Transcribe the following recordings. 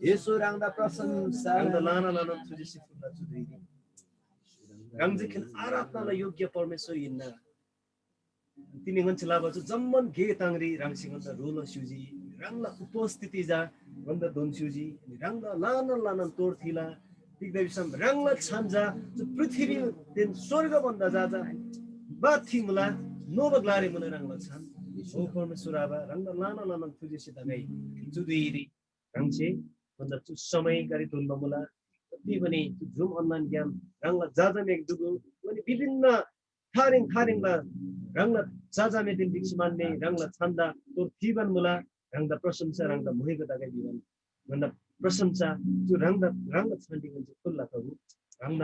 Yesurangda prasamsa Rangda lana lana तुझी फुल्ला चुदेरी रंगजिखिन आराधनालाई योग्य परमेश्वर हिन्ना तिनी गन्छला बचु जम्मन गे तांगरी रंगसिंगन्दा रोल सुजी रंगला उपस्थिति जा गन्द दोन सुजी रंगला लाना लाना तोड थिला तिगदैसम रंगला छान्जा जो पृथ्वी देन स्वर्ग भन्दा जाजा बाथि मुला नोबगलारे मुना रंगला छान ओ परमेश्वर आबा रंगला लाना लाना तुझी सिता गई जुदेरी रंगसे भन्दा चु समय गरी तुल्न मुला ती पनि जुम अनलाइन ज्ञान रंगला जाजा मेक दुगु पनि विभिन्न 타링 라 랑라 자자메딘 딕스만네 랑라 찬다 또 티반 몰라 랑다 प्रशंसा 랑다 모히가다가 비반 랑다 प्रशंसा जो 랑다 찬딩은 툴라 타고 랑단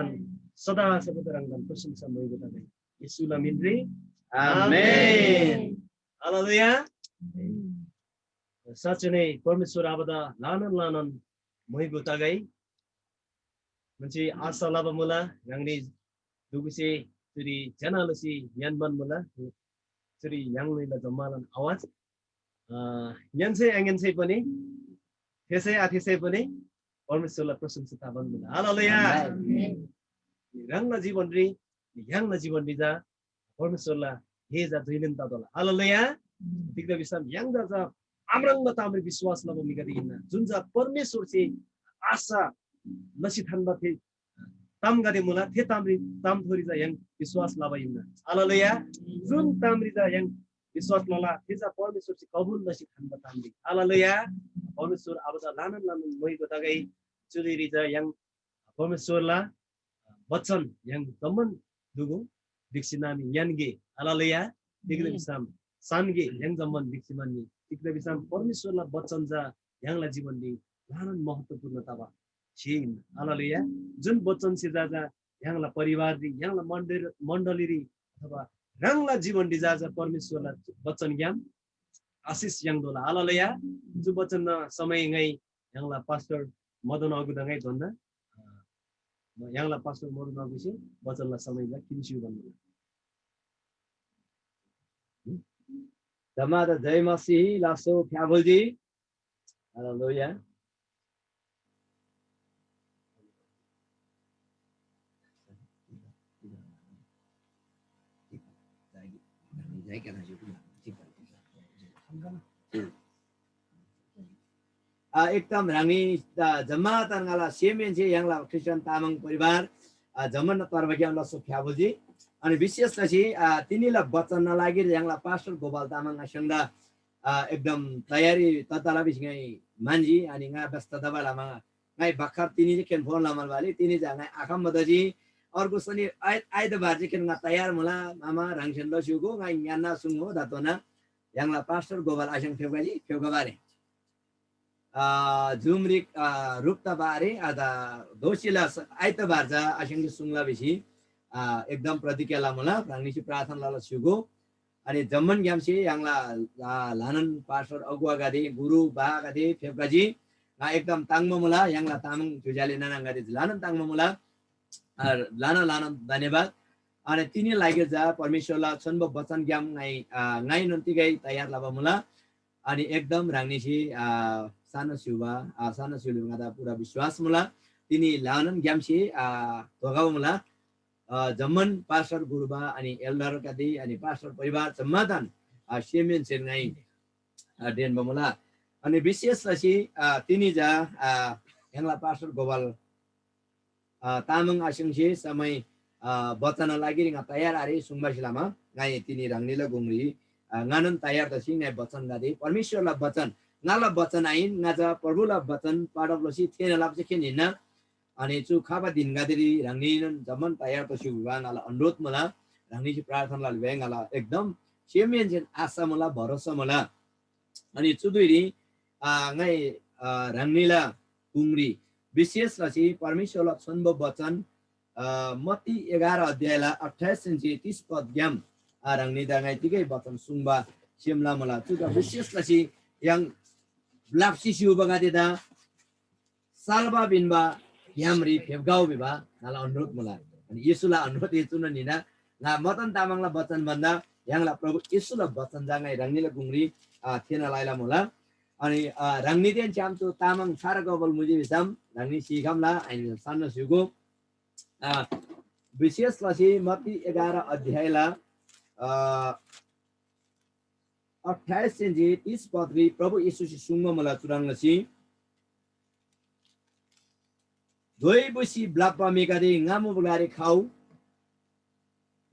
सदा सबदा 랑단 प्रशंसा 모히가다가 예수라 민리 आमेन हालेलुया साँच्चै नै परमेश्वर आबदा लानन मोहिगोताgai मोनसे आशा लाबा मुला यांगनि दुगुसे जुदि जनालसी यानबन मुला जुदि यांगनिला जम्मालन आवाज यानसे आंगनसे पनि त्यसै आथिसै पनि परमेश्वरलाई प्रशंसा ताबन मुला हालेलुया यांगला जीवन रि यांगला जीवन रिजा परमेश्वरलाई हेजा दुइलन तादला हालेलुया तिग्दा बिसम यांगदा जा आम्रंग ताम्रे विश्वास लब मिगदिना जुन जा परमेश्वर चाहिँ आशा नसी थान्बा थे ताम गदे मुला थे ताम्री ताम थोरी जा yang विश्वास लाबा इन्ना हालेलुया जुन ताम्री जा yang विश्वास लला थे जा परमेश्वर चाहिँ कबुल नसी थान्बा ताम्री हालेलुया परमेश्वर अब जा लानन मोइको तगै चुलिरी जा yang परमेश्वरला वचन yang जमन दुगु दिक्सिनामी यानगे हालेलुया दिग्ले बिसम सानगे yang जमन दिक्सिमानी दिग्ले बिसम परमेश्वरला वचन जा यहाँला जीवन दि लानन महत्त्वपूर्णता बा छिन हालेलुया जुन वचन से जाजा यहाँला परिवार दि यहाँला मण्डली रि अथवा रंगला जीवन दि जाजा परमेश्वरला वचन ज्ञान आशिष yang दोला हालेलुया जो वचन समय ngै यहाँला पास्टर मदन अगुदंगै भन्दा यहाँला पास्टर मदन अगुसे वचनला समयला किन्छु भन्नु Damada jai masihi laso phyabolji hallelujah एकदम रानी जमाता ngala semen je yang la Christian tamang परिवार जमन तर्फबाट लसो फ्याबोजी अनि विशेष चाहिँ तिनीलाई वचन नलागि यहाँलाई पास्टर गोपाल तामाङसँग एकदम तयारी ततला बिसङै मान्जी अनि nga व्यस्तता बेलामा ngai भर्खर तिनी चाहिँ केन फोन लामल वाली तिनी चाहिँ आखम मदजी अर्को सनी आइतबार चाहिँ केन तयार मला मामा राङसेन लसिउको ngai याना सुङो दातोना यहाँलाई पास्टर गोपाल आसँग फेउगाजी फेउगाबारे जुमरिक रुप्ता बारे आदा दोसिला आइतबार जा आसँग सुङला बिसी एकदम प्रतिक्रियाला मला रांगनीची प्रार्थनाला सुगो अनि जम्मन ग्यामसी यांगला लानन पास्टर अगुवा गादे गुरु बा गादे फेपगाजी एकदम तांगम मला यांगला तामङ जुजाले नाना गादे लानन तांगम मला लाना धन्यवाद अनि तिनी लागि जा परमेश्वरला छन्ब वचन ग्याम ngai नन्तिगै तयार लाबा मला अनि एकदम रांगनीची सानो सिउबा दा पुरा विश्वास मला तिनी लानन ग्यामसी धोगाव मला जम्मन पास्टर गुरुबा अनि एल्डर कदि अनि पास्टर परिवार जम्मादान सेमेन सेनgai देन बमला अनि विशेष चाहिँ तिनी जा यहाँला पास्टर गोपाल तामाङ आसिङसे समय वचन लागि रिङा तयार आरे सुङबासिलामा ngai तिनी रांगनिला गुंग्री nganन तयार दसि ngai वचन गादे परमेश्वरला वचन नाला वचन आइन ngaja प्रभुला वचन पाडबलसी थेनला चाहिँ खेनिना अनि चु खाबा दिन गादेरी रांगनिन जमन तयार त सुबानाला अनुरोध मला रांगनीची प्रार्थनाला वेंगाला एकदम सेमेन जेन आशा मला भरोसा मला अनि चुदुरी ngai रांगनिला कुंग्री विशेष रची परमेश्वरला छन्ब वचन मत्ती 11 अध्यायला 28 से 30 पद ग्याम रांगनि दाङै तिकै वचन सुङबा सेमला मला चुका विशेष रची yang ब्लाप्सी सिउबा गादेदा सालबा बिनबा यामरी फेबगाउ बिबा नाला अनुरोध मला अनि येशुला अनुरोध येचुन निना ना मतन तामाङला वचन भन्दा यहाँला प्रभु येशुला वचन जाङै रांगनिला गुंग्री थेना लाइला मला अनि रांगनि देन चामचो तामाङ सारा गबल मुजि बिसाम रांगनि सिगामला अनि सानो सुगो विशेष लसी मत्ती 11 अध्यायला 28 से 30 पदरी प्रभु येशु सुंग मला चुराङलसी Doi busi blapa megade ngamu bulare khau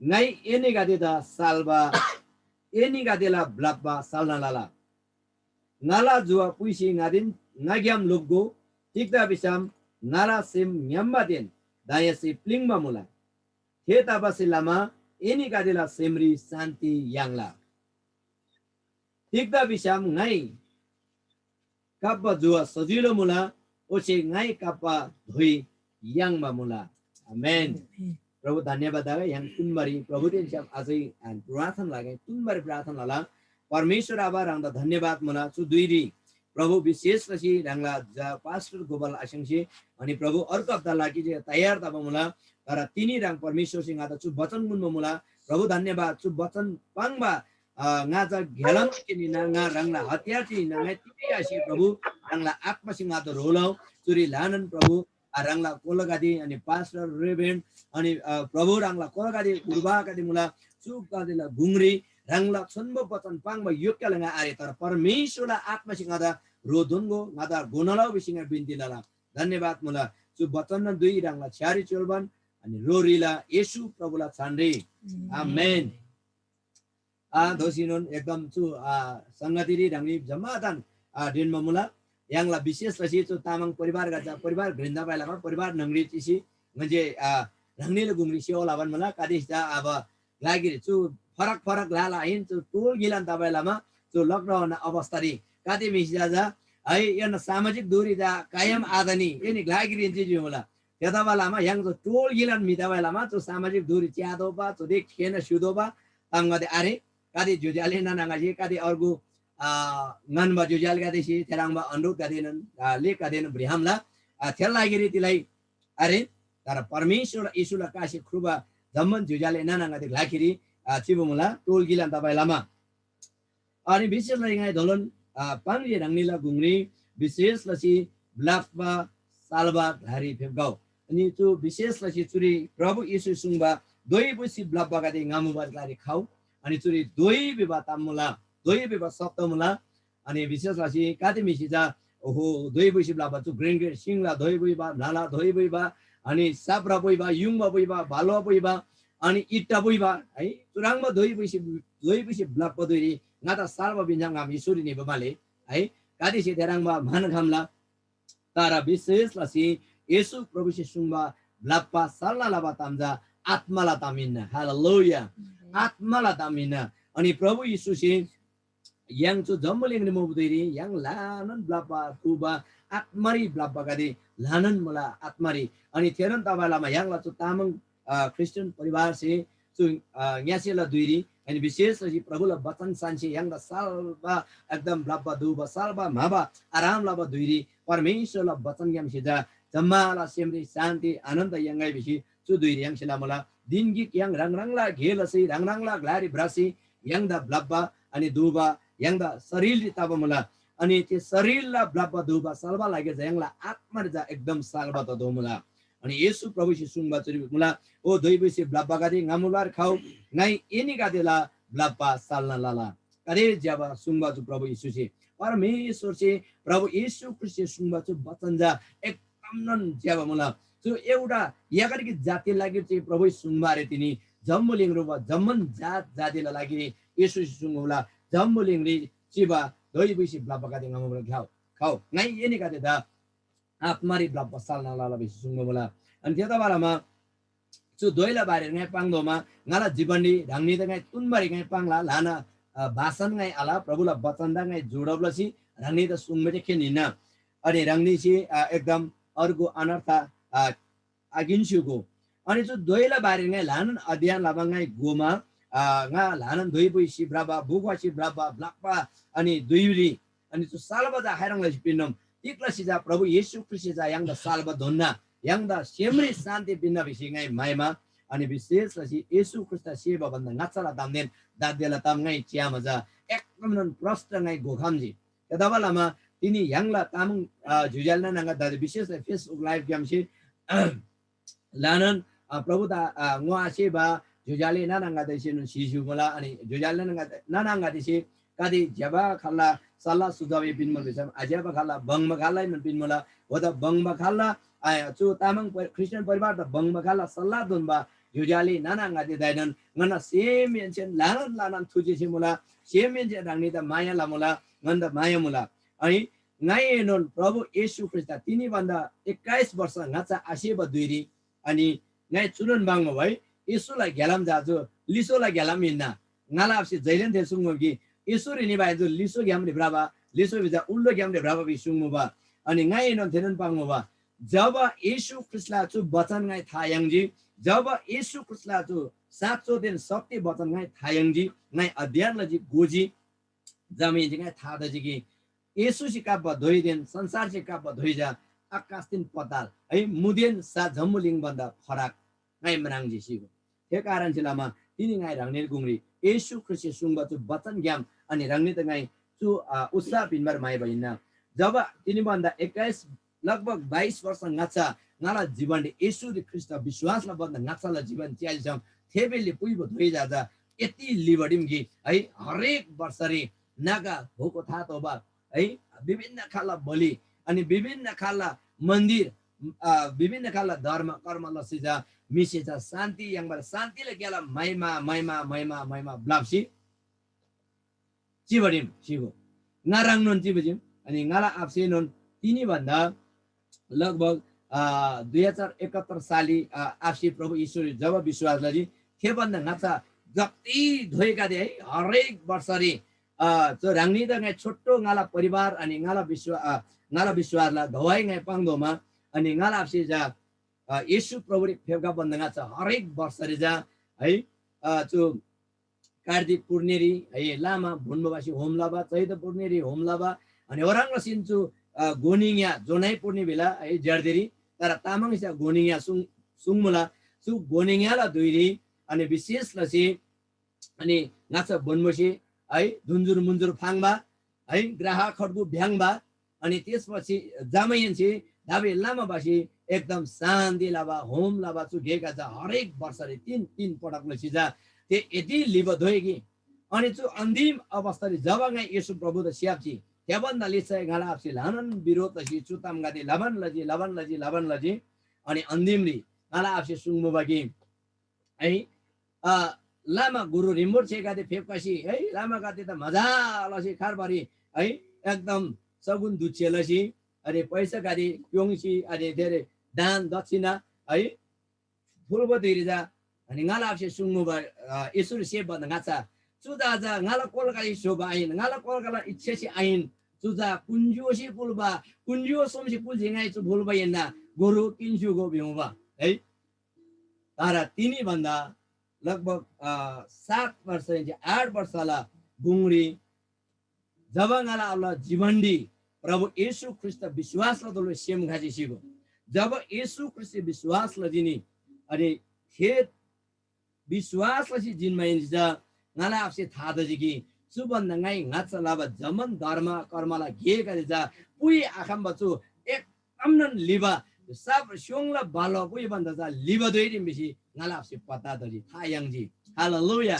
ngai ene gade da salba ene gade la blapa salna lala ngala jua puisi ngadin ngagyam luggo tikda bisam ngala sim nyamba den daya si plingma mula theta basilama ini kadila semri santi yangla tikda bisam ngai kappa jua sajilo mula oche ngai kappa dhui yang mamula amen प्रभु धन्यवाद आहे yang tunbari प्रभु दिन सब अझै प्रार्थना लागे tunbari प्रार्थना ला परमेश्वर आभार रांदा धन्यवाद मला छु दुईरी प्रभु विशेष रसी रांगला जा पास्टर गोपाल आशंसी अनि प्रभु अर्को हप्ता लागि जे तयार तब मला तर तिनी रांग परमेश्वर सिंह आदा छु वचन गुण मला प्रभु धन्यवाद छु वचन पाङबा ngaja gelam kini nga rangla hatiar ti na ngai ti asi प्रभु rangla आत्मा सिंह आदा रोलाउ चुरी लानन प्रभु rangla kolagadi ani pastor reverend अनि प्रभु rangla kolagadi urba kadi mula चुक कदिला गुंगरी rangla sonbo patan pangba yokkala nga are tar परमेश्वरला आत्मा सिंह आदा रोदोंगो ngada gonalaw bisinga bintilala धन्यवाद मुला चु वचन दुई rangla छारी चोलबन अनि रोरीला येशू प्रभुला छान्रे आमेन दोसिनुन एकदम चु संगतिरी रंगली जमादान दिनमा मुला यांगला विशेष रसी चु तामाङ परिवार गजा परिवार घृन्दा पाइलामा परिवार नंगरी चिसी म्हणजे रंगनीले गुंगरी सेवालावन मला कादिसता अब लागिरि चु फरक फरक लाला हिन चु टोल गिलान तपाईलामा चु लकडाउन अवस्थारी कादि मिसजा है यन सामाजिक दूरी जा कायम आदनी यनि लागिरि चिजु होला त्यताबालामा yang चु टोल गिलान मिताबालामा चु सामाजिक दूरी च्यादोबा चु देख खेन सुदोबा तंगदे आरे कादि जुजाले नानागाजी कादि अर्गु ननबा जुजाल गादेसी तेराङबा अनुरोध गादेनन् ले गादेन ब्रिहामला थेल लागिरि तिलाई अरे तर परमेश्वर येशूला कासे खुबा जम्मन जुजाले नानागादे लागिरि चिबुमुला टोल गिलान तपाईलामा अनि विशेष लैगाय धोलन पांगजे रंगनीला गुंगरी विशेष लसी ब्लाफबा सालबा घारी फेबगाउ अनि चु विशेष लसी चुरी प्रभु येशू सुङबा दोई बुसी ब्लाफबा गादे गामुबा गारी खाउ अनि चुरी दोई विवाह तामुला दोई विवाह सप्तमुला अनि विशेष लसी काते मिसिजा ओहो दोई बुसी ब्लाफबा चु ग्रेन ग्रेन सिंगला दोई बुइबा नाला दोई बुइबा अनि साप्रा बुइबा युङबा बुइबा बालो बुइबा अनि इट्टा बुइबा है चुराङबा दोई busy ब्लाफ पदुरी ngata salba binjang ngam isuri ni bamale ai kadi si terangba man khamla tara विशेष लसी येशू प्रभु से सुंगबा ब्लापा salna laba tamja atmala tamina hallelujah atmala tamina अनि प्रभु येशू से yang chu jamling ni mobudiri yang lanan blapa tuba atmari blapa kadi lanan mula atmari अनि तेरन तबालामा yang la chu tamang Christian परिवार से chu न्यासेला दुइरी अनि विशेष लसी प्रभुला वचन सान्छे yang da salba एकदम blapa duba salba maba आराम laba दुइरी परमेश्वरला वचन याम सिजा जम्माला सेमरी शान्ति आनन्द यांgai बिसी chu दुइरी yang sila mala dingi yang rangrangla gelasi rangrangla glari brasi yang da blapa अनि दुबा yang da शरीर तब मला अनि त्यो शरीरला blapa दुबा salba लागे जयंगला आत्मा जा एकदम salba त दोमला अनि येशू प्रभु से सुंगबा चरी मुला ओ दोई बिसी ब्लापा गादी ngamular खाउ ngai ini गादेला ब्लापा सालना लाला करे जब सुंगबा चु प्रभु येशू से परमेश्वर से प्रभु येशू ख्रिस्ट से सुंगबा चु वचन जा एकदम नन जब मुला जो एउटा यागरी की जाति लागि चाहिँ प्रभु सुंगबा रे तिनी जम्मुलिङ रुबा जम्मन जात जातिला लागि येशू से सुंगबला जम्मुलिङ रि चिबा दोई बिसी ब्लापा गादी ngamular खाउ ngai ini गादेदा आत्मारी ब्लापा सालना लाला बिसी सुंगबला अनि त्यता बालामा चु दोइला बारे ngai पाङदोमा ngala जीवनली ढंगनी त ngai तुनबारी ngai पाङला लाना भाषण ngai आला प्रभुला वचन दा ngai जोडबलसी रंगनी त सुनबे खेनिना अनि रंगनी से एकदम अर्को अनर्थ आगिन्सुको अनि चु दोइला बारे ngai लानन अध्ययन लाबा ngai गोमा nga लानन दोइ बुइ सिब्राबा बुगवा सिब्राबा ब्लापा अनि दुइली अनि चु सालबा जा हाइरंगला पिनम इक्ला सिजा प्रभु येशू ख्रिस्ट जा yang da salba donna yang da semri शान्ति बिना बिसिङै माइमा अनि विशेष लसी येशू ख्रिस्ट सेवा भन्दा ngachala damnen दादेला tamngai च्यामजा एकदम नन प्रष्ट ngai गोखामजी तदाबलामा तिनी यंगला तामङ जुजालना नंगा द विशेष फेसबुक लाइभ गेमसी लानन प्रभु दा ngwa सेवा जुजाले नानांगा देसिन सिजुमला अनि जुजालना नंगा नानांगा देसि कादि जबा खल्ला सल्ला सुजावे बिनमल बिसम अजबा खल्ला बंगमा खल्ला न बिनमला वदा बंगमा खल्ला चु तामङ क्रिस्चियन परिवार द बंगमा खल्ला सल्ला दोनबा जुजाले नानांगा दे दाइनन ngana सेमेन्चन लानन थुजे सिमुला सेमेन्चन रंगनी द माया लामुला nganda माया मुला अनि ngai non प्रभु येशू ख्रिस्ट तिनी भन्दा 21 वर्ष ngacha आसेबा दुइरी अनि ngai चुरन बाङ भई येशूलाई घेलाम जाजो liso la gelam inna ngala apsi jailen the sungmo gi isu rini ba ju liso gyam ri braba liso bija ullo gyam ri braba bi sungmo ba अनि ngai non thenen pangmo ba जब यीशु ख्रिस्टलाई चु वचन ngai थायंजी जब यीशु ख्रिस्टलाई चु साँचो दिन सत्य वचन ngai थायंजी ngai अध्ययन लजी गोजी जमी जी ngai था दजी कि यीशु सिका बधोइ दिन संसार सिका बधोइ जा आकाश दिन पताल है मुदेन सा झम्मुलिङ बन्दा फरक ngai menang ji sigo thế कारण सिलामा तिनी ngai rangni gungri यीशु ख्रिस्ट सुंगबा चु वचन ज्ञान अनि रंगनि त ngai चु उत्साह पिनबर माइ भइना जब तिनी बन्दा 21 लगभग 22 वर्ष ngacha ngala जीवन येशू ख्रिस्ट विश्वासला बन्द ngacha जीवन च्यालजम थेबेले पुइबो धोइ जाजा यति लिबडिम गि है हरेक वर्षरी नागा भोको था तोबा है विभिन्न खाला बलि अनि विभिन्न खाला मन्दिर विभिन्न खाला धर्म कर्म लसिजा मिसेजा शान्ति यङबर शान्तिले गेला महिमा महिमा महिमा महिमा ब्लाप्सी चिबडिम सिगो नाराङ नन चिबजिम अनि ngala आफसे नन तिनी भन्दा लगभग 2071 साली आफसी प्रभु ईश्वर जब विश्वास लजी थे भन्दा नाचा जति धोएका दे है हरेक वर्षरी जो राङ्नी त ngai छोटो ngala परिवार अनि ngala विश्वासला धवाइ ngai पाङदोमा अनि ngala आफसी जा येशू प्रभु रे फेवका बन्द नाचा हरेक वर्षरी जा है जो कार्तिक पूर्णेरी है लामा भुन्मवासी होमलाबा चैत पूर्णेरी होमलाबा अनि ओराङ सिन्चु गोनिङया जोनाइ पूर्णे बेला है जर्देरी तर तामाङ सा गोनिङया सुङमुला सु गोनिङयाला दुइरी अनि विशेष लसी अनि नाचा बनबसी है दुन्जुर मुन्जुर फाङबा है ग्राह खड्गु भ्याङबा अनि त्यसपछि जामैयनसी दाबे लामाबासी एकदम शान्ति लाबा होम लाबा चु गेका जा हरेक वर्षले तीन पटक लसी जा ते यति लिब धोएकी अनि चु अन्तिम अवस्थाले जब ngai येशू प्रभु द स्यापची त्यबन्दा लिसय गाला आफसी लानन विरोध लजी चुताम गादे लबन लजी अनि अन्तिमली गाला आफसी सुङमु बाकी है लामा गुरु रिमोट छे गादे फेपकासी है लामा गादे त मजा लसी खारबारी है एकदम सगुन दुछेलसी अनि पैसा गादी क्योङसी अनि धेरै दान दक्षिणा है फुलबो दिरिजा अनि गाला आफसी सुङमु बा यसुर से बन्द गाचा सुदाजा ngala kolkali soba ain ngala kolkala ichesi ain suda kunjosi pulba kunjo somsi puljingai chu bulba yena guru kinju go biuba है तारा तिनी भन्दा लगभग 7 वर्ष 8 वर्षला गुंगरी जब ngala अल्लाह जीवनडी प्रभु येशू ख्रिस्ट विश्वास लदले सेम घाजी सिगो जब येशू ख्रिस्ट विश्वास लदिनी अनि खेत विश्वास लसी जिनमाइन जा ngala apsi thada jigi subanda ngai ngacha laba zaman dharma कर्मला गे गरे जा पुइ आखम बचु एक अमनन लिबा सब शोंगला बालो पुइ बन्दा जा लिबा दोइरि मिसी ngala apsi पता दली थायङ जी हालेलुया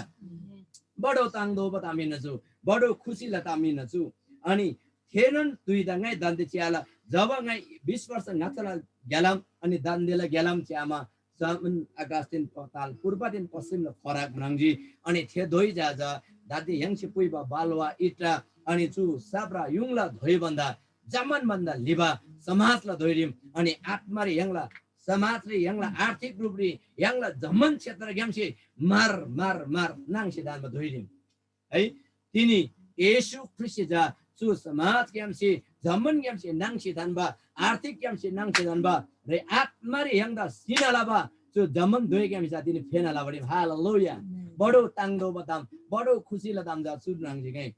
बडो ताङदो बतामी नजु बडो खुसी लतामी नजु अनि थेनन दुइदा ngai दन्ते च्याला जब ngai 20 वर्ष ngacha ग्यालम अनि दन्देला ग्यालम च्यामा जामन अगस्टिन पताल पूर्व दिन पश्चिम फरक मनाङजी अनि थे धोइ जाजा दादी यङसी पुइबा बालवा इटा अनि चु साब्रा युङला धोइ बन्दा जमन बन्दा लिबा समाजला धोइरिम अनि आत्मारी यङला समाजले यङला आर्थिक रूपले यङला जमन क्षेत्र ग्यामसी मार मार मार नाङसी दानमा धोइरिम है तिनी येशू ख्रिस्ट जा चु समाज ग्यामसी जमन ग्यामसी नाङसी दानबा आर्थिक ग्यामसी नाङसी दानबा रे आत्मारी यङदा सिनालाबा जो जमन धोइ ग्यामसी तिनी फेनाला बडी हालेलुया बडो ताङदो बताम बडो खुसी लदाम जा सुनाङजी गए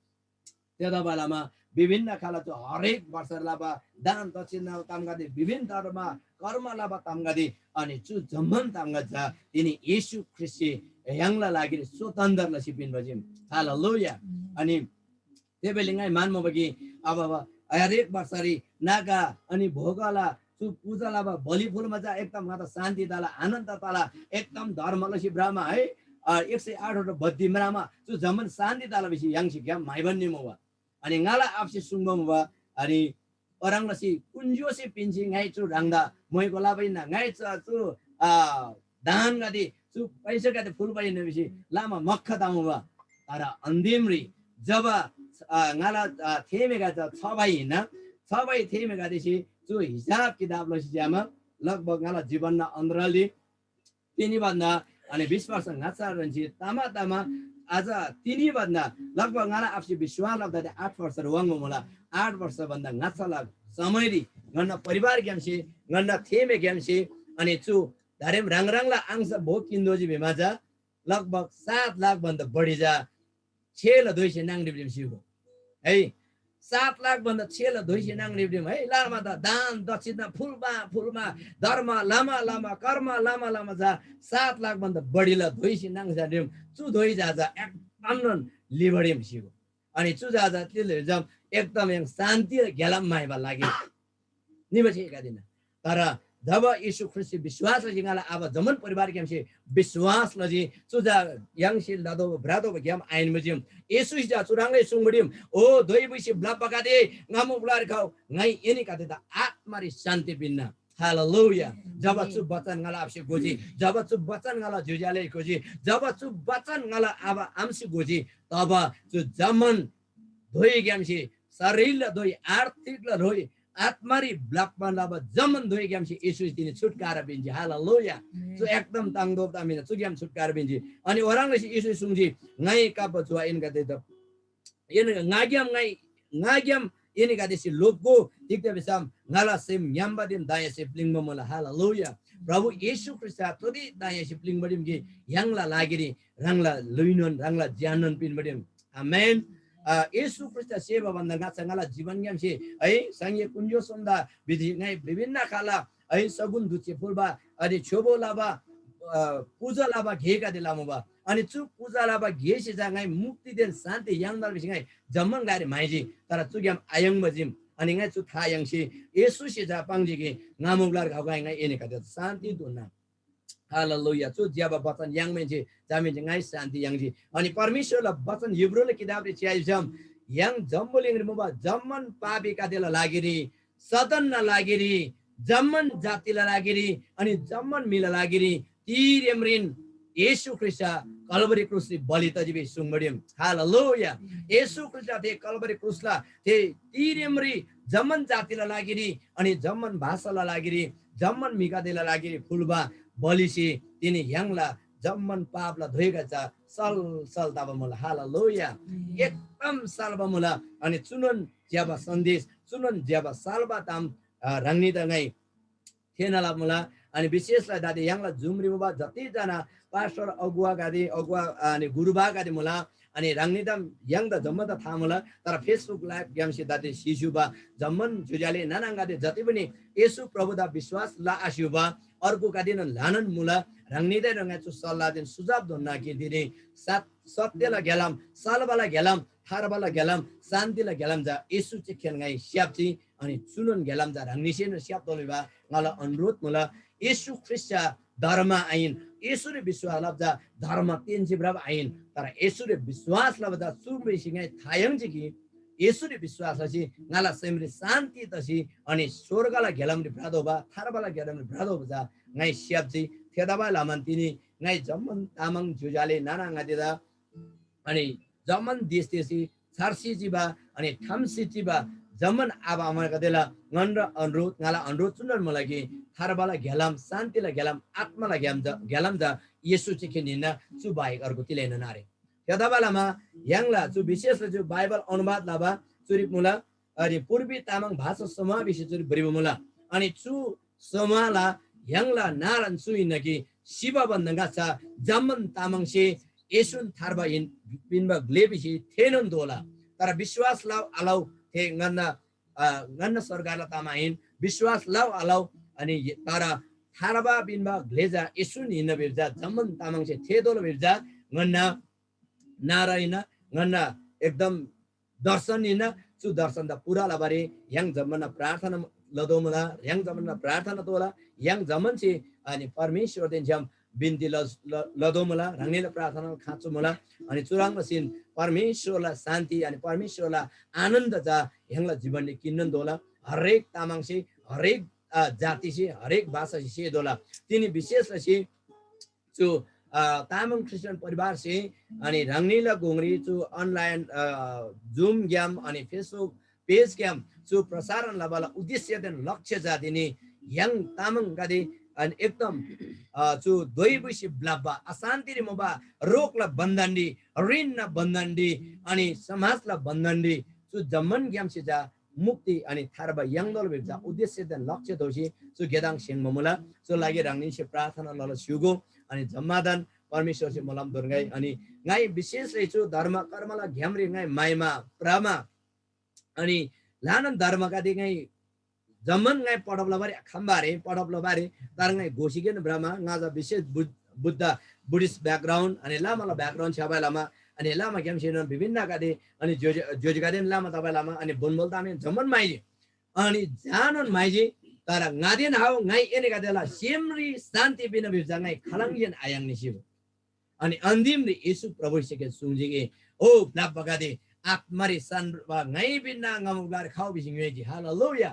त्यदा बेलामा विभिन्न खाला जो हरेक वर्षलाबा दान दक्षिणा तामगादे विभिन्न धर्म कर्मलाबा तामगादे अनि चु जमन तामगा जा तिनी येशू ख्रिस्ट यङला लागि स्वतन्त्र लसिपिन बजिम हालेलुया अनि तेबेलिङै मान्म बगी अब हरेक वर्षरी नागा अनि भोगला चु पूजालाबा बलि फुलमा जा एकदम माता शान्ति ताला आनन्द ताला एकदम धर्मलसी ब्राह्म है 108 वटा बद्दी मरामा चु जमन शान्ति ताला बिसी याङसी ग्याम माइबन्ने मवा अनि ngala apsi sungbam wa ani orang lasi kunjosi pinji ngai chu rangda moiko labaina ngai chu dan gadi chu paisa gadi फुल बाइने बिसी लामा मक्खा दामवा तारा अन्दिमरी जब ngala थेमेगा छ भाइ हैन छ भाइ थेमेगा दिसी जो हिसाब किताब लसी जामा लगभग ngala जीवनमा अन्द्रली तिनी भन्दा अनि 20 वर्ष ngacha ranji tama tama aja tini banda लगभग ngala आपसी विश्वास लाग्दा 8 वर्ष रुवाङ मोला 8 वर्ष भन्दा ngacha lag समयरी गन्न परिवार ग्यामसी गन्न थेमे ग्यामसी अनि चु धारेम राङराङला आंश भो किन्दोजी भेमाजा लगभग 7 लाख भन्दा बढी जा छेल दोइसे नाङ डिब्लिम सिगो है 7 लाख भन्दा छेल दोइसे नाङ डिब्लिम है लामा त दान दक्षिणा फुलमा धर्म लामा लामा कर्म लामा लामा जा 7 लाख भन्दा बढीला दोइसे नाङ जा डिम चु दोइ जा एकदम लिबडिम सिगो अनि चु जा त्यसले जम एकदम शान्ति ग्यालम माइबा लाग्यो निबछि एका दिन तर जब यीशु ख्रिस्ट विश्वास जिंगाला अब जमन परिवार के हमसे विश्वास लजी चुजा यंगसी लदो ब्रादो ग्याम आइन मजिम यीशु जा चुरांगले सुंगडिम ओ दोइ बिसि ब्ला पकादे ngamu ब्लार खाओ ngai ini kata da आत्मारी शान्ति बिन्ना हालेलुया जब चु वचन ngala आपसे गोजी जब चु वचन ngala जुजाले गोजी जब चु वचन ngala अब आमसे गोजी तब चु जमन दोइ ग्यामसी शरीर दोइ आर्थिक ल रोइ आत्मारी ब्लकमा लब जमन दोइ ग्यामसी यीशु तिनी छुटकारा बिन्जी हालेलुया सो एकदम ताङदो तामिना चु ग्याम छुटकारा बिन्जी अनि ओराङले यीशु सुङजी ngai का बचुवा इनका दे त in ngagyam ini ka desi logo dikte besam ngala sem nyamba dim daya se plingma mala हालेलुया प्रभु यीशु ख्रिस्ट तोदी दया से प्लिङ बडिम कि यांगला लागिरी रंगला लुइनन रंगला ज्यानन पिन बडिम आमेन यीशु ख्रिस्ट सेवा भन्दा गाछंगला जीवन ग्याम से है संगे कुंजो संदा विधि ngai विभिन्न खाला है सगुन दुचे फुलबा अनि छोबो लाबा पूजा लाबा घेका दिलामबा अनि चु पूजा लाबा घेसे जाङै मुक्ति देन शान्ति यांगदल बिसिङै जम्मन गारे माइजी तर चुग्याम आयङ बजिम अनि ngai चु थायङसी येशु से जा पाङजी के नामुगलार घाउगाइ ngai एने कते शान्ति दुना हालेलुया चु ज्याबा वचन yang मेन्जे जामे ngai शान्ति यांगजी अनि परमेश्वरले वचन हिब्रूले किताबले च्याइजम yang जम्बोलिङ रिमबा जम्मन पापीका देला लागिरी सदन न लागिरी जम्मन जातिला लागिरी अनि जम्मन मिला लागिरी तीरेमरिन यीशु ख्रिस्ट कलवरी क्रुसले बलि तजिबे सुङबडिम हालेलुया यीशु ख्रिस्ट ते कलवरी क्रुसला ते तीरेमरी जम्मन जातिला लागिरी अनि जम्मन भाषाला लागिरी जम्मन मिकादेला लागिरी फुलबा बलिसी तिनी यांगला जम्मन पापला धोइगा छ सल सल तब मला हालेलुया एकदम सालबा मला अनि चुनन ज्याबा सन्देश चुनन ज्याबा सालबा ताम रंगनी दंगाई थेनाला मला अनि विशेषलाई दादी यांगला जुमरिमबा जति जना पास्टर अगुवा गादी अगुवा अनि गुरुबा गादी मला अनि रंगनीदम यांग द जम्म त था मला तर फेसबुक लाइभ ग्यामसी दादी सिसुबा जम्मन जुजाले नानांगादे जति पनि येशु प्रभुदा विश्वास ला आसिबा अर्को गादिन लानन मुला रंगनीदे रंगा चु सल्लाह दिन सुझाव दोन्ना कि दिने सत्यला गेलाम सालबाला गेलाम थारबाला गेलाम शान्तिला गेलाम जा येशु चाहिँ खेलगाई स्याप्ची अनि चुनन गेलाम जा रंगनीसे न स्याप दोलेबा ngala अनुरोध मुला येशु ख्रिस्ट धर्म आइन येशुले विश्वास लब्जा धर्म तेन्सी ब्राब आइन तर येशुले विश्वास लब्जा सुबेसिङै थायङ कि येशुले विश्वास अछि ngala सेमरी शान्ति तसी अनि स्वर्गला गेलामले भ्रादोबा थारबाला गेलामले भ्रादोबा ngai स्याप्ची थेदाबा लामन तिनी ngai जम्मन तामाङ जुजाले नाना दिदा अनि जम्मन देश देशी छार्सी जिबा अनि थामसी जिबा जम्मन आबा आमाका देला ngandra अनुरोध ngala अनुरोध सुनन मलाई कि थारबाला गेलाम शान्तिला गेलाम आत्माला गेलाम जा येशु चाहिँ निना चु बाहेक अर्को तिलेन नारे यदाबालामा यांगला चु विशेष जो बाइबल अनुवाद लाबा चुरिप मुला अनि पूर्वी तामाङ भाषा समावेश चुरिप बरिब मुला अनि चु समाला यांगला नारायण सुइन कि शिव बन्दंगा छ जम्मन तामाङसे येशुन थारबा इन पिनबा ग्लेबिसी थेनन दोला तर विश्वास लाउ अलाउ थे गन्न सरकारला तामाइन विश्वास लाउ अलाउ अनि तर थारबा बिनबा ग्लेजा येशुन हिन बिरजा जम्मन तामाङसे थेदोल बिरजा गन्ना नारायण गन्ना एकदम दर्शन हिन चु दर्शन द पुरा लबारे yang जम्मन प्रार्थना लदोमला yang जम्मन प्रार्थना तोला yang जम्मन से अनि परमेश्वर दिन जम बिन्ती लदोमला रंगनीला प्रार्थना खाँचो मला अनि चुराङ सिन परमेश्वरलाई शान्ति अनि परमेश्वरलाई आनन्द जा यांगला जीवनले किन्नन दोला हरेक तामाङ से हरेक जाति से हरेक भाषा से दोला तिनी विशेष से चु तामाङ क्रिस्चियन परिवार से अनि रंगनीला गोंगरी चु अनलाइन जुम ग्याम अनि फेसबुक पेज ग्याम चु प्रसारण लबाला उद्देश्य देन लक्ष्य जादिने yang तामाङ गादी अनि एकदम जो द्वैवशी ब्लाबा अशान्ति मोबा रोगला बन्धन दी ऋण बन्धन दी अनि समाजला बन्धन दी जो जम्मन ग्याम से जा मुक्ति अनि थारबा यंगदल बिजा उद्देश्य द लक्ष्य दोशी जो गेदाङ सिंह ममुला जो लागि रांगनि से प्रार्थना लल सुगो अनि जम्मादान परमेश्वर से मलम दुर्गाई अनि गाई विशेष रहिछु धर्म कर्मला घ्यामरे गाई माइमा प्रमा अनि लानन धर्म का दि गाई जमन गाई पडबला बारे खम्बारे पडबला बारे तार गाई घोषिकेन ब्रह्मा गाजा विशेष बुद्ध बुद्धिस्ट ब्याकग्राउन्ड अनि लामाला ब्याकग्राउन्ड छाबा लामा अनि लामा क्याम छैन विभिन्न कादे अनि जोजगादेन लामा तपाई लामा अनि बोनबोल तामे जमन माइजे अनि जानन माइजे तर गादेन हाउ गाई एने कादेला सेमरी शान्ति बिना बिजा गाई खलंगियन आयाङ निसिबो अनि अन्तिम येशू प्रभु सिके सुंजिगे ओ ब्लाप बगादे आत्मारी सन गाई बिना ngam खाउ बिसिङेजी हालेलुया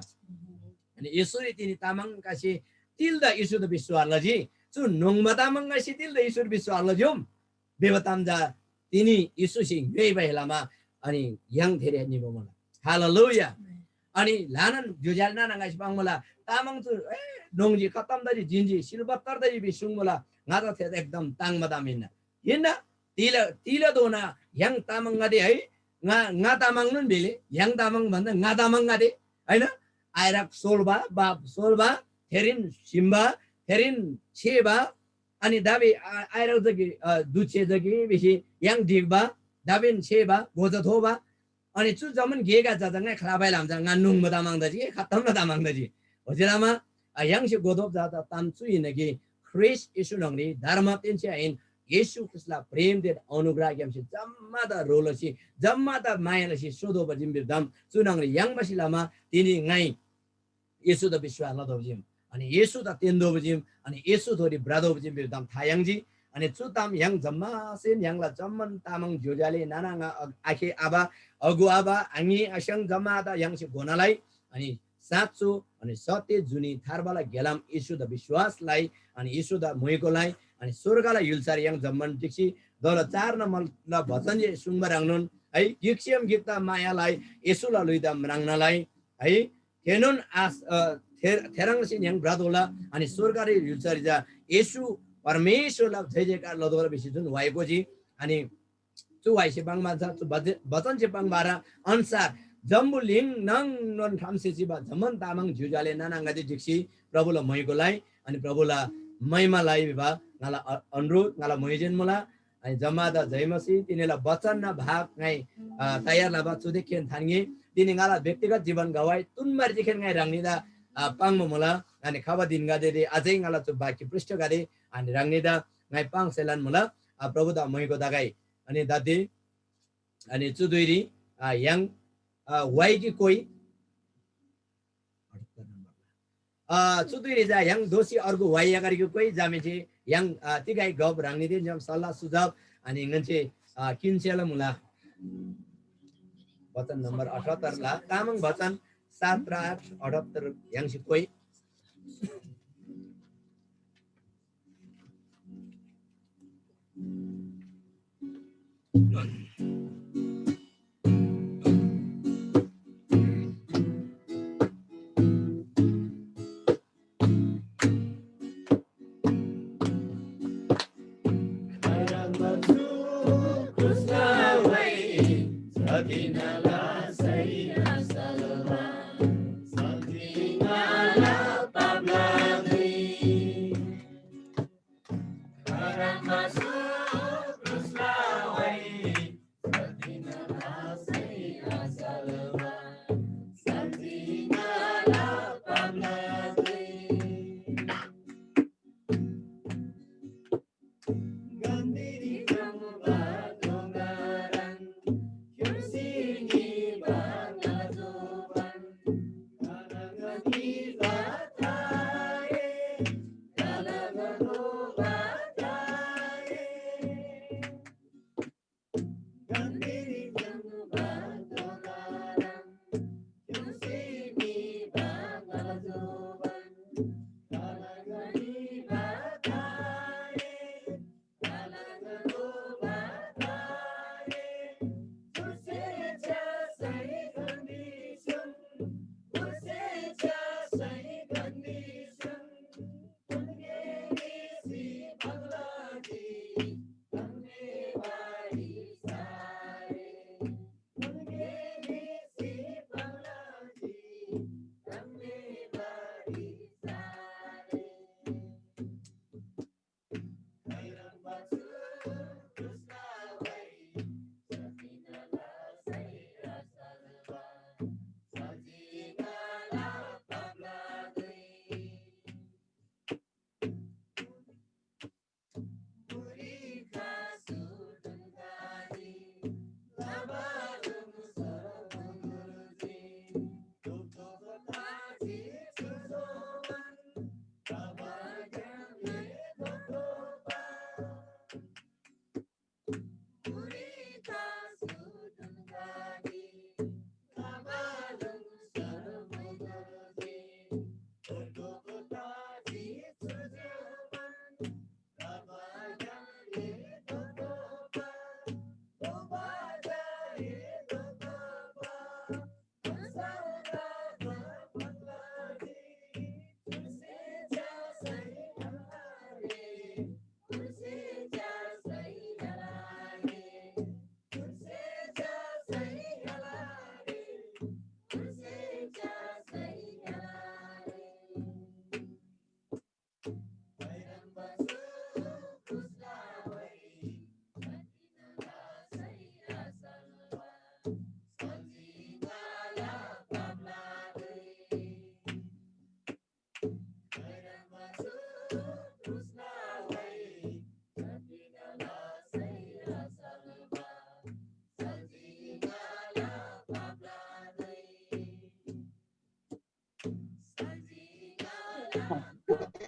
अनि यसरी तिनी तामाङ कासी तिल्दा येशू द विश्वास लजी छु नोङमा तामाङ कासी तिल्दा येशू विश्वास लज्योम बेबताम जा तिनी येशू सिङ वेइ बहेलामा अनि yang धेरै निबो मला हालेलुया अनि लानन जुजाल ना नगाइस पाङ मला तामाङ छु नोङजी खतम दजी जिन्जी सिलबत्तर दजी बिसुङ मला ngada थे एकदम ताङ मदामिन हिन्ना तिला दोना yang तामाङ गदे है nga तामाङ नुन बेले yang तामाङ भन्दा nga तामाङ गदे हैन आइराक सोलबा बाप सोलबा थेरिन सिम्बा थेरिन छेबा अनि दाबे आइराक जगी दुचे जगी बेसी yang दिगबा दाबिन छेबा गोजथोबा अनि चु जमन गेगा जाजंगा खलाबाइ लामजा nga नुङ मदामाङ दजी खतम मदामाङ दजी होजिरामा yang से गोदोब जाता तामचु इनगी ख्रिस येशू नंगरी धर्म तेंचे आइन येशू ख्रिस्टला प्रेम दे अनुग्रह ग्यामसे जम्मा द रोलसी जम्मा द मायालसी सोदो बजिम बिदम चुनंगरी yang बसिलामा तिनी ngai येशू द विश्वास ल दोजिम अनि येशू द तेन्दो बजिम अनि येशू थोरी ब्रादो बजिम बिदम थायांगजी अनि चुताम yang जम्मा सेन yang ला जम्मन तामाङ जोजाले नानाङा आखे आबा अगु आबा आङी अशंग जम्मा द yang से गोनालाई अनि साँचो अनि सत्य जुनी थारबाला गेलाम येशू द विश्वासलाई अनि येशू द मोयकोलाई अनि स्वर्गलाई युलसार yang जम्मन दिक्सी दल 4 नम्बर ल भजन जे सुंगमा रांगनुन है गिक्सियम गिक्ता मायालाई येशूला लुइदा रांगनालाई है केनुन आस थेरंगसिन yang ब्रादोला अनि स्वर्गले युलसार जा येशू परमेश्वरला जय जयकार लदोला बेसी जुन वाइको जी अनि चु वाइसे बाङमा जा वचन से बाङबारा अनुसार जम्बुलिङ नङ नन थामसेसिबा जमन तामाङ जुजाले नानाङगादि दिक्सी प्रभुला मयकोलाई अनि प्रभुला महिमालाई विभा नाला अनुरोध नाला मयजेन मला अनि जमादा जयमसी तिनीला वचन न भाग गाई तयार लाबा चुदेखेन थान्गे तिनी गाला व्यक्तिगत जीवन गवाई तुनमार जिखेन गाई रांगनिदा पाङम मला अनि खबा दिन गादे अझै गाला चु बाकी पृष्ठ गादे अनि रांगनिदा गाई पाङ सेलान मला प्रभुदा मयको दागाई अनि दादे अनि चुदुइरी yang वाइकी कोई चुदुइरी जा yang दोषी अर्को वाइ अगाडिको कोही जामेछि yang तिगाई गप रांगनि दिन जम सल्लाह सुझाव अनि ngance किनसेला मुला वचन नम्बर 78 ला तामाङ वचन 7 र 8 78 yang si कोही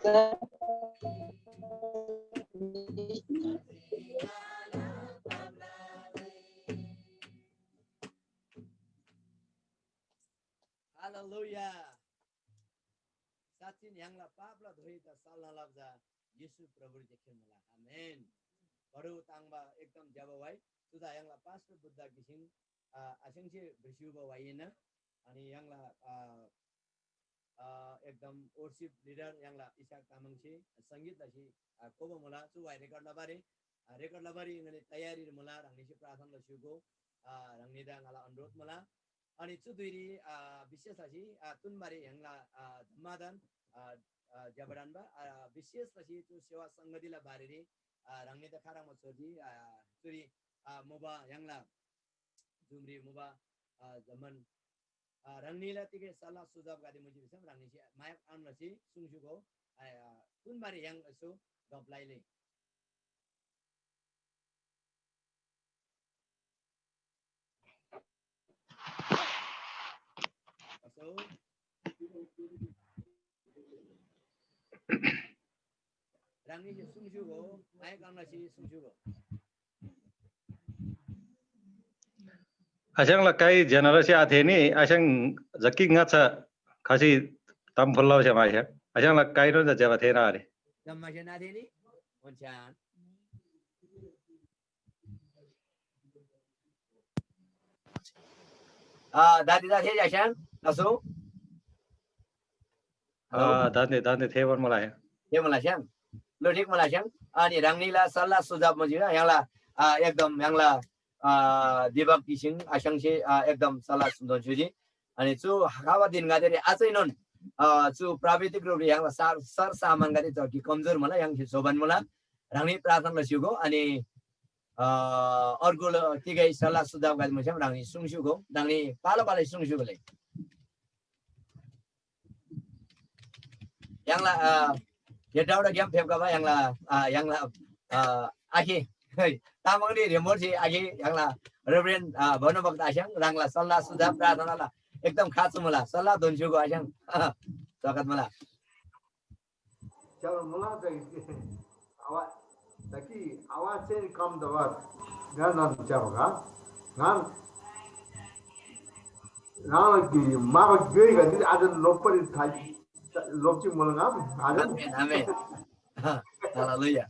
Hallelujah. साँच्चै यहाँलाई पापलाई धोइ त सल्लाह लब्जा यीशु प्रभु देखेर मलाई आमेन बडो ताङबा एकदम जब वाइ सुदा यहाँलाई पास्टर बुद्ध किसिम आशंसे बेसिउबा वाइएन अनि यहाँलाई एकदम वर्शिप लिडर यहाँलाई इसाक तामाङ छे संगीत दसी कोबो मला चु वाइ रेकर्ड लबारी ngani तयारी मला रंगनि से प्रार्थना लसिगो रंगनि दा ngala अनुरोध मला अनि चुदुरी विशेष अछि तुनबारी यहाँला धमादान जबडानबा विशेष पछि चु सेवा संगतिला बारेरी रंगनि दा खारा मछोजी चुरी मोबा यहाँला जुमरी मोबा जमन रंगनीला तिके सल्लाह सुझाव गादी मुझे बिसम रंगनी से माया आनलसी सुंगसुगो तुनबारी yang सो गप्लाइले so rangni se sungsugo mayak anlasi sungsugo Asang lakai generasi atheni asang zaki ngacha khasi tam phollau se mai asang lakai no ja jaba thena are jamma jana theni onchan dadi da the jashan aso dane theban malai हे मलाई श्याम लो ठीक मलाई श्याम अनि रंगनीला सल्लाह सुझाव मजिरा यहाँला एकदम यहाँला दिबक kissing आशंसे एकदम सल्लाह सुझावजी अनि चु हावा दिन गादेरी आजै नन चु प्राविधिक रूपले यहाँला सर सामान गादे जकी कमजोर मलाई yang सोबन मला रंगनी प्रार्थना लसिगो अनि अर्को तिगै सल्लाह सुझाव गादे मछम रंगनी सुङसुगो रंगनी पालो पालो सुङसुगोले यहाँला यताउडा गेम फेबकाबा यहाँला आखि तामाङले रिमोट चाहिँ आखि यहाँला रेभरेन्ड भन्नुभक्त आस्याङ राङला सल्लाह सुझाव प्रार्थनाला एकदम खास मला सल्लाह दोन्सुको आस्याङ स्वागत मला चलो मुला आवाज ताकि आवाज से कम दवा गान चाहोगा गान गान की माग गई गति आज लोपर था लोपची मुलगा आज आमेन हालेलुया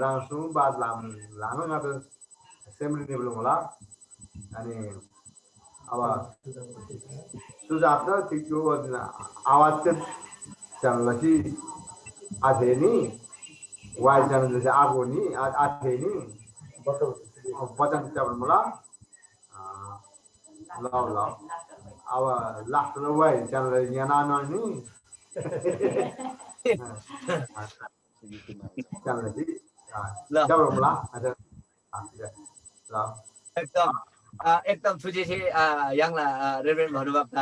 रासु बाद लानो ना तो सेमरी ने बोलो मला आणि आवाज सुझाव ना ठीक जो आवाज से चलची आथेनी वाइ चैनल जैसे आगोनी आथेनी बटन चावल मला लाव अब लास्ट न वाइ चैनल यहाँ ना नि चैनल जी चावल मला अच्छा लाव एकदम तुझे से यहाँला रेभरेन्ड भन्नुभक्त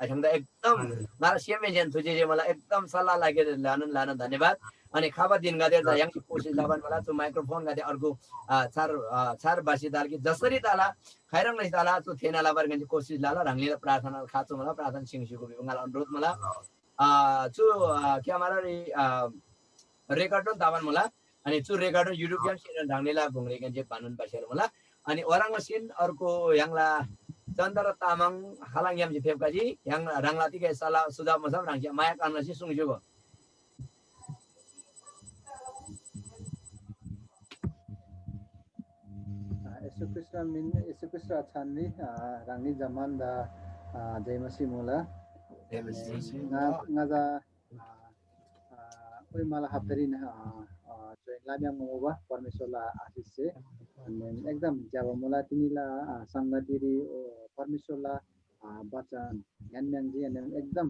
आस्याङ एकदम मलाई सेमेजन तुझे चाहिँ मलाई एकदम सल्लाह लागेर लान धन्यवाद अनि खाबा दिन गादे यहाँ कोसिस लाबन मलाई त्यो माइक्रोफोन गादे अर्को चार बासी दाल कि जसरी ताला खैरङ नै ताला त्यो थेना लाबर गन्जी कोसिस लाला रंगलीला प्रार्थना खाचो मला प्रार्थना सिंहसिको बिबंगाल अनुरोध मला चु क्या मारा रेकर्ड ताबन मला अनि चु रेकर्ड युट्युब गेम सिन रंगलीला भुंगले गन्जी बानुन बसेर मला अनि ओराङ सिन अर्को यहाँला चन्द्र तामाङ हालाङ याम फेबकाजी yang ranglati ke salah sudah masam rangja mayak anasi sungjugo Yesus Kristus achani rangi zaman da jaimasi mula ngaza oi mala haptari na join lamyang moba parmesola asise एकदम जब मुला तिनीला संगतिरी परमेश्वरला बचन ज्ञान जी अनि एकदम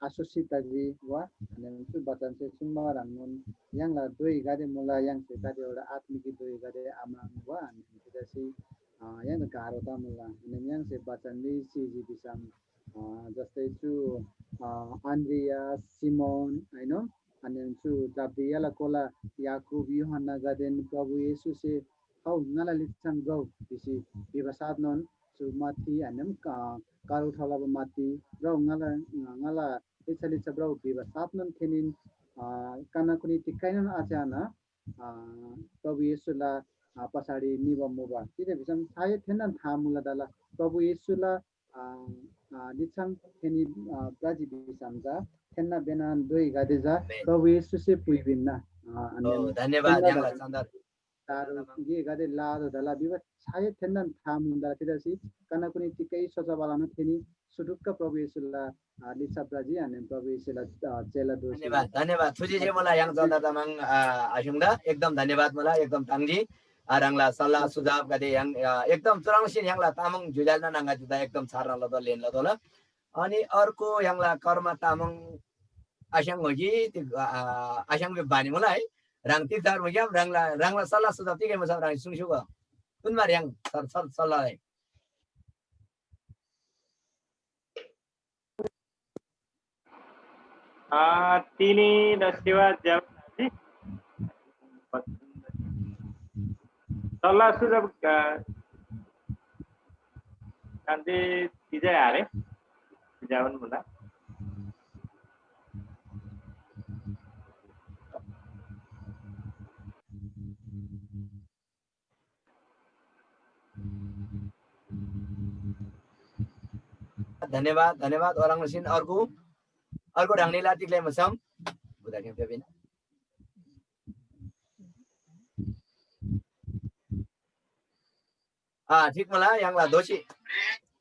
आशोसित जी वा अनि त्यो बचन चाहिँ सुनमा रान्नुन यङला दुई गाडी मुला यङ चाहिँ गाडी एउटा आत्मिक दुई गाडी आमा वा अनि त्यसै यङ गारो त मुला अनि यङ चाहिँ बचन नि सीजी बिसम जस्तै छु आन्द्रिया सिमोन हैन अनि छु जाबियाला कोला याकूब योहन्ना गादेन प्रभु येशू से hau ngala litang go bisi bibasad non su mati anem ka karu thala mati ro ngala Isali sabrau biba sapnon kenin kana kuni tikainan achana Prabhu Yesula पछाडि निबम मुबा तिने बिचम सायद थेनन थामुला दला प्रभु येशुला लिछम थेनी प्राजी बिसमजा थेन्ना बेनान दोइ गादेजा प्रभु येशु से पुइबिन्ना Oh, अनि धन्यवाद थेन्ना यहाँलाई सन्दर तारो गे गादे लादो दला बिबा सायद थेन्नन थामुला तिदासी कना कुनी टिकै सोचबालामा थेनी सुटुक्क प्रभु येशुला लिछा प्राजी अनि प्रभु येशुला चेला दोसी धन्यवाद धन्यवाद सुजी चाहिँ मलाई yang जदा तामाङ आशुङदा एकदम धन्यवाद मलाई एकदम ताङजी आराङला सल्लाह सुझाव गदे yang एकदम चुराङसिन yangला तामाङ जुजालना नांगा जुदा एकदम छार्न ल लेन ल ल अनि अर्को yangला कर्म तामाङ आशङ होगी आशङ बे बानी मलाई rang tikdar magyam rangla सल्लाह सुझाव तिकै मसा rang सुङसुग कुनबार yang सल्लाह तिनी दस्यवा ज्यावनाजी सल्लाह सुझाव nanti tidak ada jawaban mula धन्यवाद धन्यवाद orang mesin अर्को ढङ्गले लातिकले मसम बुदा के पेबिन ठीक मलाई यहाँला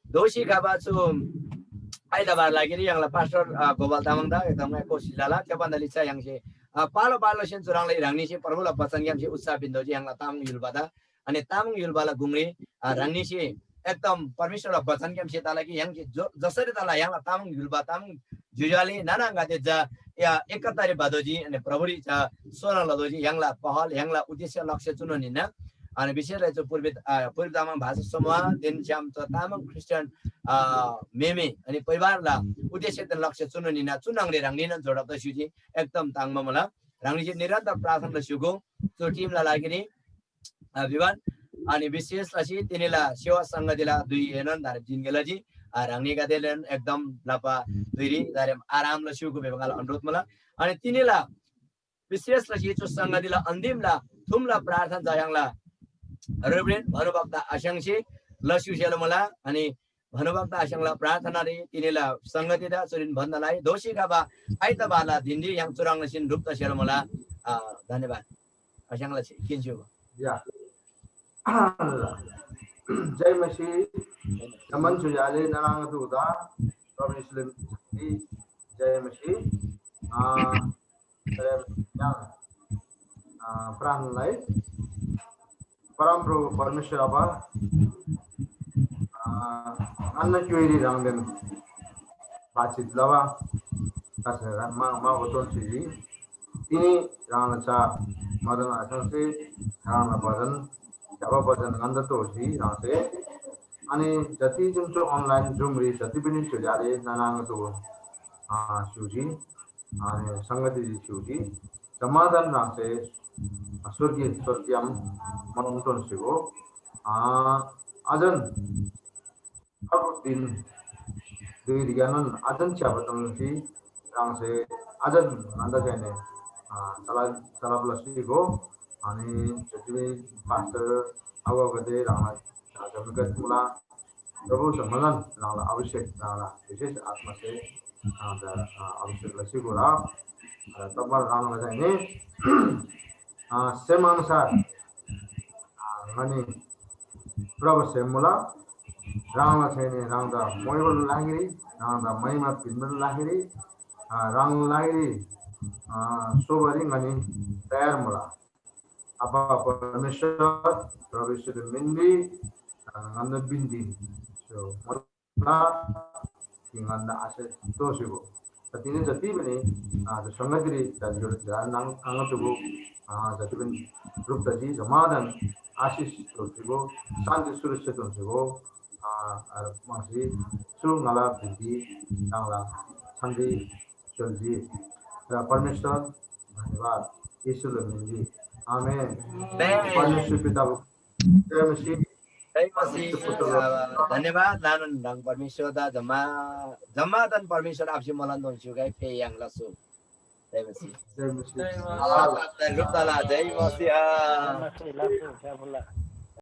दोषी खाबाछु आइतबार लागि यहाँला पास्टर गोपाल तामाङ दा एकदमै कोसिस लाला त्यो बन्दली छ यहाँ से पालो सिन चुराङले राङ्नी से प्रभुला बचन याम से उत्साह बिन्दो जी यहाँला तामाङ युलबादा अनि तामाङ युलबाला गुम्रे राङ्नी से एकदम परमेश्वरला वचन के से ताला कि यहाँ जसरी ताला यहाँला तामाङ युलबा तामाङ जुजाली नाना गाते जा या 71 बादोजी अनि प्रभुरी छ 16 लदोजी यहाँला पहल यहाँला उद्देश्य लक्ष्य चुननि न अनि विशेषलाई चाहिँ पूर्व तामाङ भाषा समूह दिन श्याम तामाङ क्रिस्चियन मेमे अनि परिवारला उद्देश्य त लक्ष्य चुननि न चुनाङले राङ्नी न जोडा त सुजी एकदम ताङमा मला राङ्नी चाहिँ निरन्तर प्रार्थना सुगो त्यो टिमलाई लागि नि विवान अनि विशेषलाई तिनीला सेवा संगतिला दुई हेनन धारे जिनगेलाजी राङ्नी गादेलन एकदम लापा दुईरी धारे आरामला शिवको बेबगाल अनुरोध मला अनि तिनीला विशेषलाई चाहिँ संगतिला अन्तिमला थुमला प्रार्थना जायङला रेभरेन्ड भनुभक्त आशंसी लस्युसेल मला अनि भनुभक्त आशंला प्रार्थना रे तिनीला संगति दा सुरिन भन्नलाई दोषीका बा आइतबाला दिन्दी yang curang sin rup ta sel मला धन्यवाद आशंला किन्छु या जय मसी नमन सुजाले नांग दुदा प्रभु जय मसी प्राणलाई परम प्रभु परमेश्वर अब अन्न क्वेरी रंगन बातचीत लवा कसरा मा होतों चीज़ी तिनी राना चा मदन आसन से राना बदन जब बदन अंदर तो सी राना से अनि जति जुन चो अनलाइन जुम री जति पनि सुजाले नानांग तो सुजी अनि संगति सुजी समाधान राना से स्वर्गीयम मनोंतन सिगो अजन अब दिन दुई दिगानन अजन चाबतन सी रांग से अजन अंदर जाने चला सिगो अनि जति पास्टर अवगते रांग जमगत मुला प्रभु सम्मलन रांग आवश्यक रांग विशेष आत्मा से आवश्यक लसिगो रा तब रांग जाने सेम अनुसार अनि प्रभु सेमुला रांगला छैन रांगदा मोइबल लागिरी रांगदा महिमा पिन्दल लागिरी रांग लागिरी सोबरी अनि तयार मुला अब परमेश्वर प्रभु ईश्वर मिन्दी नन्द बिन्दी सो मुला किंगन्द आशे तोसिगो तिनी जति पनि संगतिरी जान कांगतुगो जति पनि रूपजी समाधान आशिष तोसिगो शान्ति सुरक्षा तोसिगो मासी सुङला बिन्दी नांगला छन्दी चलजी र परमेश्वर धन्यवाद ईश्वर मिन्दी आमेन परमेश्वर पिता जय मसीह Jai Masih. Dhanyawad Nanon Rang Permisyo da Jama dan Permisyo Absi Molan Don Sugai Pe Yang Lasu. Jai Masih. Jai Masih. Rup Tala Jai Masih. Lasu, lasu,